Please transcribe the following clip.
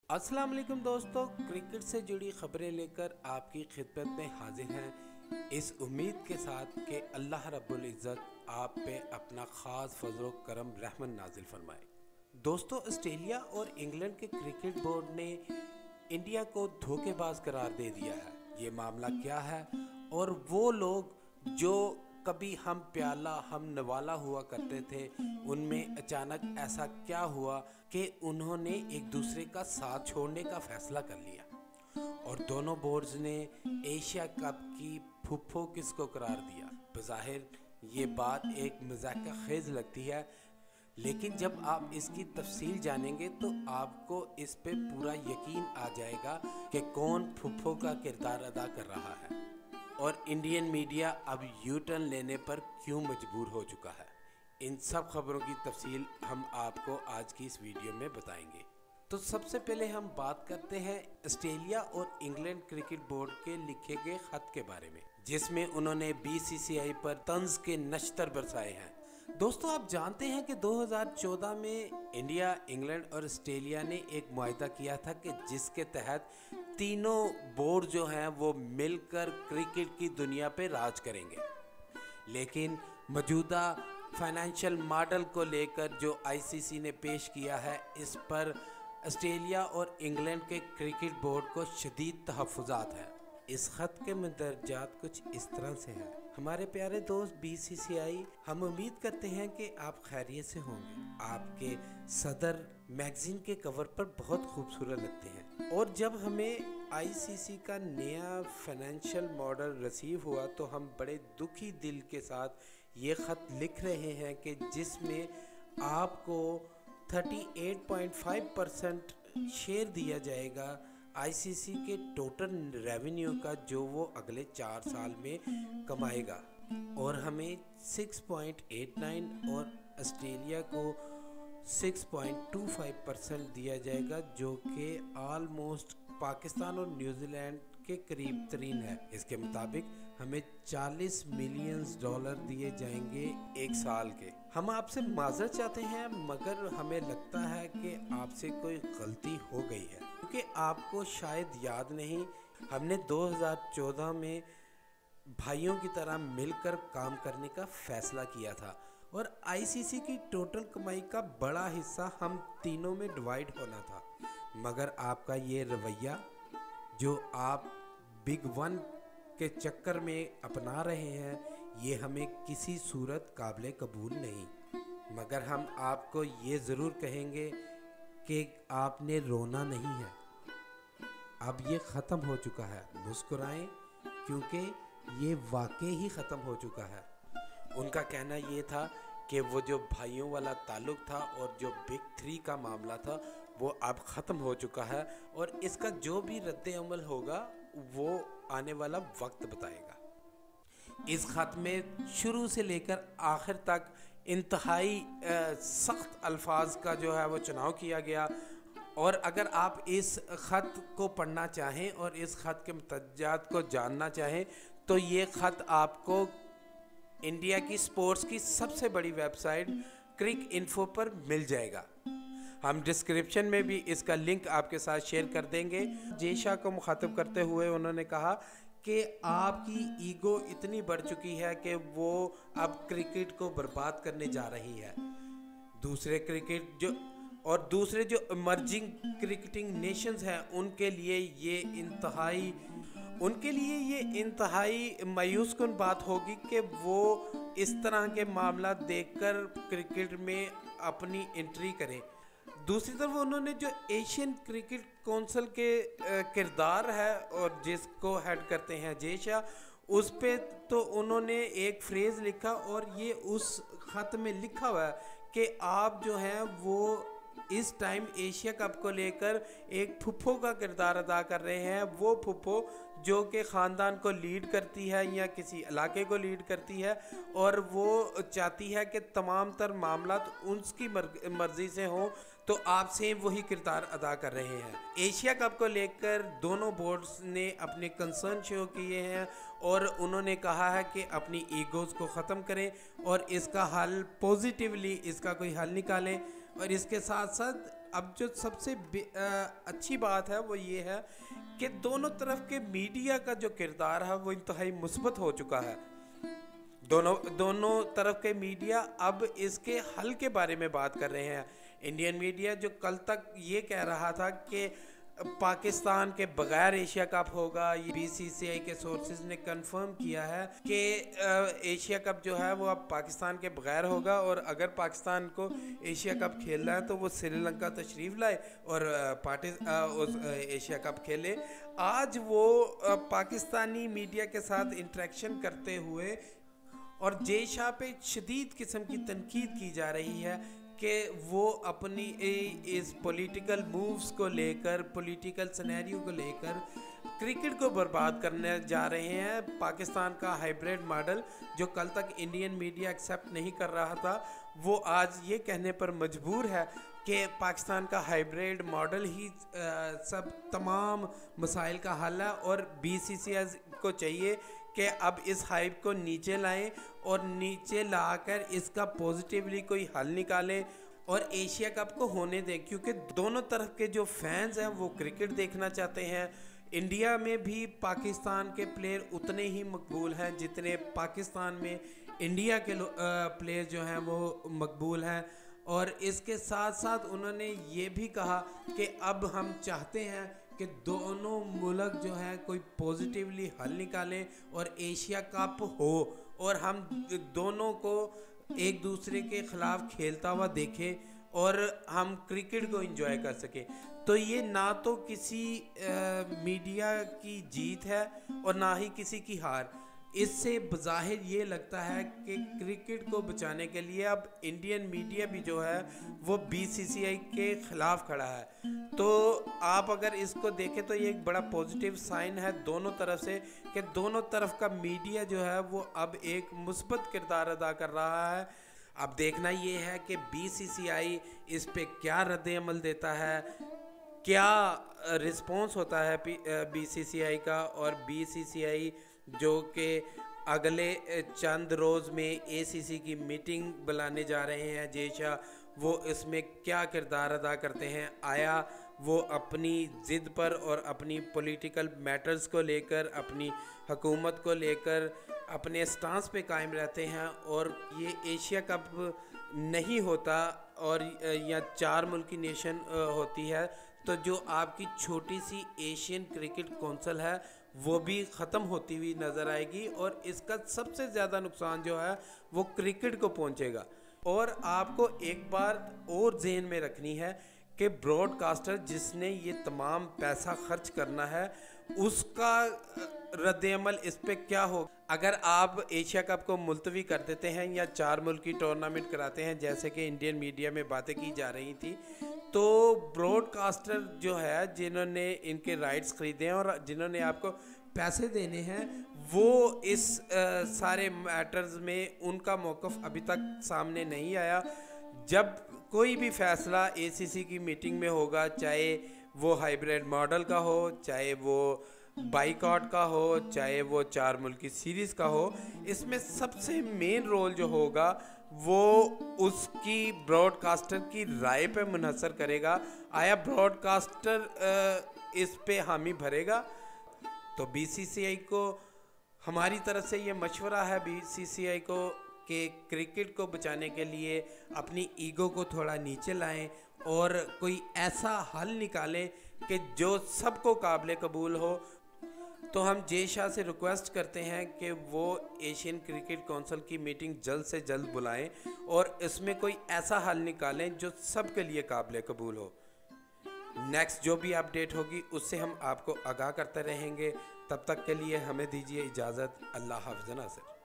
अस्सलाम वालेकुम दोस्तों, क्रिकेट से जुड़ी खबरें लेकर आपकी खिदमत में हाजिर हैं इस उम्मीद के साथ कि अल्लाह रब्बुल इज़्ज़त आप पे अपना ख़ास फजल करम रहमत नाजिल फरमाए। दोस्तों, ऑस्ट्रेलिया और इंग्लैंड के क्रिकेट बोर्ड ने इंडिया को धोखेबाज करार दे दिया है। ये मामला क्या है और वो लोग जो कभी हम प्याला हम नवाला हुआ करते थे, उनमें अचानक ऐसा क्या हुआ कि उन्होंने एक दूसरे का साथ छोड़ने का फैसला कर लिया और दोनों बोर्ड्स ने एशिया कप की फुफ्फो किसको करार दिया। बज़ाहिर ये बात एक मजाक खेज लगती है, लेकिन जब आप इसकी तफसील जानेंगे तो आपको इस पे पूरा यकीन आ जाएगा कि कौन फुफ्फो का किरदार अदा कर रहा है और इंडियन मीडिया अब यू टर्न लेने पर क्यों मजबूर हो चुका है। इन सब खबरों की तफसील हम आपको आज की इस वीडियो में बताएंगे। तो सबसे पहले हम बात करते हैं ऑस्ट्रेलिया और इंग्लैंड क्रिकेट बोर्ड के लिखे गए खत के बारे में, जिसमें उन्होंने बीसीसीआई पर तंज के नश्तर बरसाए हैं। दोस्तों, आप जानते हैं कि 2014 में इंडिया, इंग्लैंड और ऑस्ट्रेलिया ने एक मुआहदा किया था कि जिसके तहत तीनों बोर्ड जो हैं वो मिलकर क्रिकेट की दुनिया पे राज करेंगे। लेकिन मौजूदा फाइनेंशियल मॉडल को लेकर जो आईसीसी ने पेश किया है, इस पर ऑस्ट्रेलिया और इंग्लैंड के क्रिकेट बोर्ड को शदीद तहफ़्फ़ुज़ात हैं। इस ख़त के मंदरजात कुछ इस तरह से हैं। हमारे प्यारे दोस्त बीसीसीआई, हम उम्मीद करते हैं कि आप खैरियत से होंगे। आपके सदर मैगजीन के कवर पर बहुत खूबसूरत लगते हैं और जब हमें आईसीसी का नया फाइनेंशियल मॉडल रिसीव हुआ तो हम बड़े दुखी दिल के साथ ये ख़त लिख रहे हैं कि जिसमें आपको 38.5% शेयर दिया जाएगा आईसीसी के टोटल रेवेन्यू का, जो वो अगले 4 साल में कमाएगा, और हमें 6.89 और ऑस्ट्रेलिया को 6.25% दिया जाएगा, जो कि ऑलमोस्ट पाकिस्तान और न्यूजीलैंड के करीब तरीन है। इसके मुताबिक हमें $40 मिलियन दिए जाएंगे एक साल के। हम आपसे माजरत चाहते हैं, मगर हमें लगता है कि आपसे कोई गलती हो गई है, क्योंकि आपको शायद याद नहीं, हमने 2014 में भाइयों की तरह मिलकर काम करने का फैसला किया था और आईसीसी की टोटल कमाई का बड़ा हिस्सा हम तीनों में डिवाइड होना था। मगर आपका ये रवैया जो आप बिग वन के चक्कर में अपना रहे हैं, ये हमें किसी सूरत काबिल कबूल नहीं। मगर हम आपको ये ज़रूर कहेंगे कि आपने रोना नहीं है, अब ये ख़त्म हो चुका है। मुस्कुराएं, क्योंकि ये वाकई ही ख़त्म हो चुका है। उनका कहना ये था कि वो जो भाइयों वाला ताल्लुक़ था और जो बिग 3 का मामला था, वो अब ख़त्म हो चुका है और इसका जो भी रद्द अमल होगा वो आने वाला वक्त बताएगा। इस ख़त में शुरू से लेकर आखिर तक इंतहाई सख्त अल्फाज का जो है वो चुनाव किया गया, और अगर आप इस ख़त को पढ़ना चाहें और इस ख़त के मुतज्जात को जानना चाहें तो ये ख़त आपको इंडिया की स्पोर्ट्स की सबसे बड़ी वेबसाइट क्रिक इन्फो पर मिल जाएगा। हम डिस्क्रिप्शन में भी इसका लिंक आपके साथ शेयर कर देंगे। जेशा को मुखातब करते हुए उन्होंने कहा कि आपकी ईगो इतनी बढ़ चुकी है कि वो अब क्रिकेट को बर्बाद करने जा रही है। दूसरे जो इमर्जिंग क्रिकेटिंग नेशंस हैं, उनके लिए ये इंतहाई मायूसकुन बात होगी कि वो इस तरह के मामला देखकर क्रिकेट में अपनी एंट्री करें। दूसरी तरफ उन्होंने जो एशियन क्रिकेट काउंसिल के किरदार है और जिसको हेड करते हैं जेशा, उस पे तो उन्होंने एक फ्रेज़ लिखा और ये उस ख़त में लिखा हुआ है कि आप जो हैं वो इस टाइम एशिया कप को लेकर एक फुफ्फो का किरदार अदा कर रहे हैं। वो फुफ्फो जो कि ख़ानदान को लीड करती है या किसी इलाके को लीड करती है और वो चाहती है कि तमाम तर मामला तो उसकी मर्ज़ी से हों, तो आप सेम वही किरदार अदा कर रहे हैं। एशिया कप को लेकर दोनों बोर्ड्स ने अपने कंसर्न शो किए हैं और उन्होंने कहा है कि अपनी ईगोज़ को ख़त्म करें और इसका हल पॉजिटिवली, इसका कोई हल निकालें। और इसके साथ साथ अब जो सबसे अच्छी बात है वो ये है कि दोनों तरफ के मीडिया का जो किरदार है वो इंतहाई मुस्बत हो चुका है। दोनों तरफ के मीडिया अब इसके हल के बारे में बात कर रहे हैं। इंडियन मीडिया जो कल तक ये कह रहा था कि पाकिस्तान के बगैर एशिया कप होगा, ये बीसीसीआई के सोर्सेज ने कंफर्म किया है कि एशिया कप जो है वो अब पाकिस्तान के बगैर होगा, और अगर पाकिस्तान को एशिया कप खेलना है तो वो श्रीलंका तशरीफ़ लाए और उस एशिया कप खेले। आज वो पाकिस्तानी मीडिया के साथ इंटरेक्शन करते हुए और जय शाह पे शदीद किस्म की तनकीद की जा रही है कि वो अपनी इस पॉलिटिकल मूव्स को लेकर, पॉलिटिकल सिनेरियो को लेकर क्रिकेट को बर्बाद करने जा रहे हैं। पाकिस्तान का हाइब्रिड मॉडल जो कल तक इंडियन मीडिया एक्सेप्ट नहीं कर रहा था, वो आज ये कहने पर मजबूर है कि पाकिस्तान का हाइब्रिड मॉडल ही सब तमाम मसाइल का हल है, और बीसीसीआई को चाहिए कि अब इस हाइप को नीचे लाएं और नीचे लाकर इसका पॉजिटिवली कोई हल निकालें और एशिया कप को होने दें, क्योंकि दोनों तरफ के जो फैंस हैं वो क्रिकेट देखना चाहते हैं। इंडिया में भी पाकिस्तान के प्लेयर उतने ही मकबूल हैं जितने पाकिस्तान में इंडिया के प्लेयर जो हैं वो मकबूल हैं। और इसके साथ साथ उन्होंने ये भी कहा कि अब हम चाहते हैं कि दोनों मुल्क जो है कोई पॉजिटिवली हल निकालें और एशिया कप हो, और हम दोनों को एक दूसरे के ख़िलाफ़ खेलता हुआ देखें और हम क्रिकेट को एंजॉय कर सकें। तो ये ना तो किसी मीडिया की जीत है और ना ही किसी की हार। इससे बज़ाहिर ये लगता है कि क्रिकेट को बचाने के लिए अब इंडियन मीडिया भी जो है वो बीसीसीआई के ख़िलाफ़ खड़ा है। तो आप अगर इसको देखें तो ये एक बड़ा पॉजिटिव साइन है दोनों तरफ से कि दोनों तरफ का मीडिया जो है वो अब एक मुस्बत किरदार अदा कर रहा है। अब देखना ये है कि बीसीसीआई इस पे क्या रद्द-ए-अमल देता है, क्या रिस्पॉन्स होता है बीसीसीआई का, और बीसीसीआई जो कि अगले चंद रोज़ में एसीसी की मीटिंग बुलाने जा रहे हैं जय शाह, वो इसमें क्या किरदार अदा करते हैं। आया वो अपनी ज़िद पर और अपनी पॉलिटिकल मैटर्स को लेकर, अपनी हुकूमत को लेकर अपने स्टांस पे कायम रहते हैं, और ये एशिया कप नहीं होता और या 4 मुल्क की नेशन होती है, तो जो आपकी छोटी सी एशियन क्रिकेट कौंसिल है वो भी ख़त्म होती हुई नज़र आएगी, और इसका सबसे ज़्यादा नुकसान जो है वो क्रिकेट को पहुंचेगा। और आपको एक बार और ज़हन में रखनी है कि ब्रॉडकास्टर जिसने ये तमाम पैसा खर्च करना है उसका रद्द-ए-अमल इस पे क्या हो। अगर आप एशिया कप को मुलतवी कर देते हैं या 4 मुल्क की टूर्नामेंट कराते हैं जैसे कि इंडियन मीडिया में बातें की जा रही थी, तो ब्रॉडकास्टर जो है जिन्होंने इनके राइट्स खरीदे हैं और जिन्होंने आपको पैसे देने हैं, वो इस सारे मैटर्स में उनका मौक़िफ़ अभी तक सामने नहीं आया। जब कोई भी फ़ैसला एसीसी की मीटिंग में होगा, चाहे वो हाइब्रिड मॉडल का हो, चाहे वो बाइकआउट का हो, चाहे वो 4 मुल्क की सीरीज़ का हो, इसमें सबसे मेन रोल जो होगा वो उसकी ब्रॉडकास्टर की राय पे मुनहसर करेगा। आया ब्रॉडकास्टर इस पे हामी भरेगा? तो बीसीसीआई को हमारी तरफ से ये मशवरा है बीसीसीआई को कि क्रिकेट को बचाने के लिए अपनी ईगो को थोड़ा नीचे लाएं और कोई ऐसा हल निकालें कि जो सबको काबिल कबूल हो। तो हम जय शाह से रिक्वेस्ट करते हैं कि वो एशियन क्रिकेट कौंसिल की मीटिंग जल्द से जल्द बुलाएं और इसमें कोई ऐसा हल निकालें जो सबके लिए काबिल कबूल हो। नेक्स्ट जो भी अपडेट होगी उससे हम आपको आगाह करते रहेंगे। तब तक के लिए हमें दीजिए इजाज़त। अल्लाह हाफ़िज़ नासिर।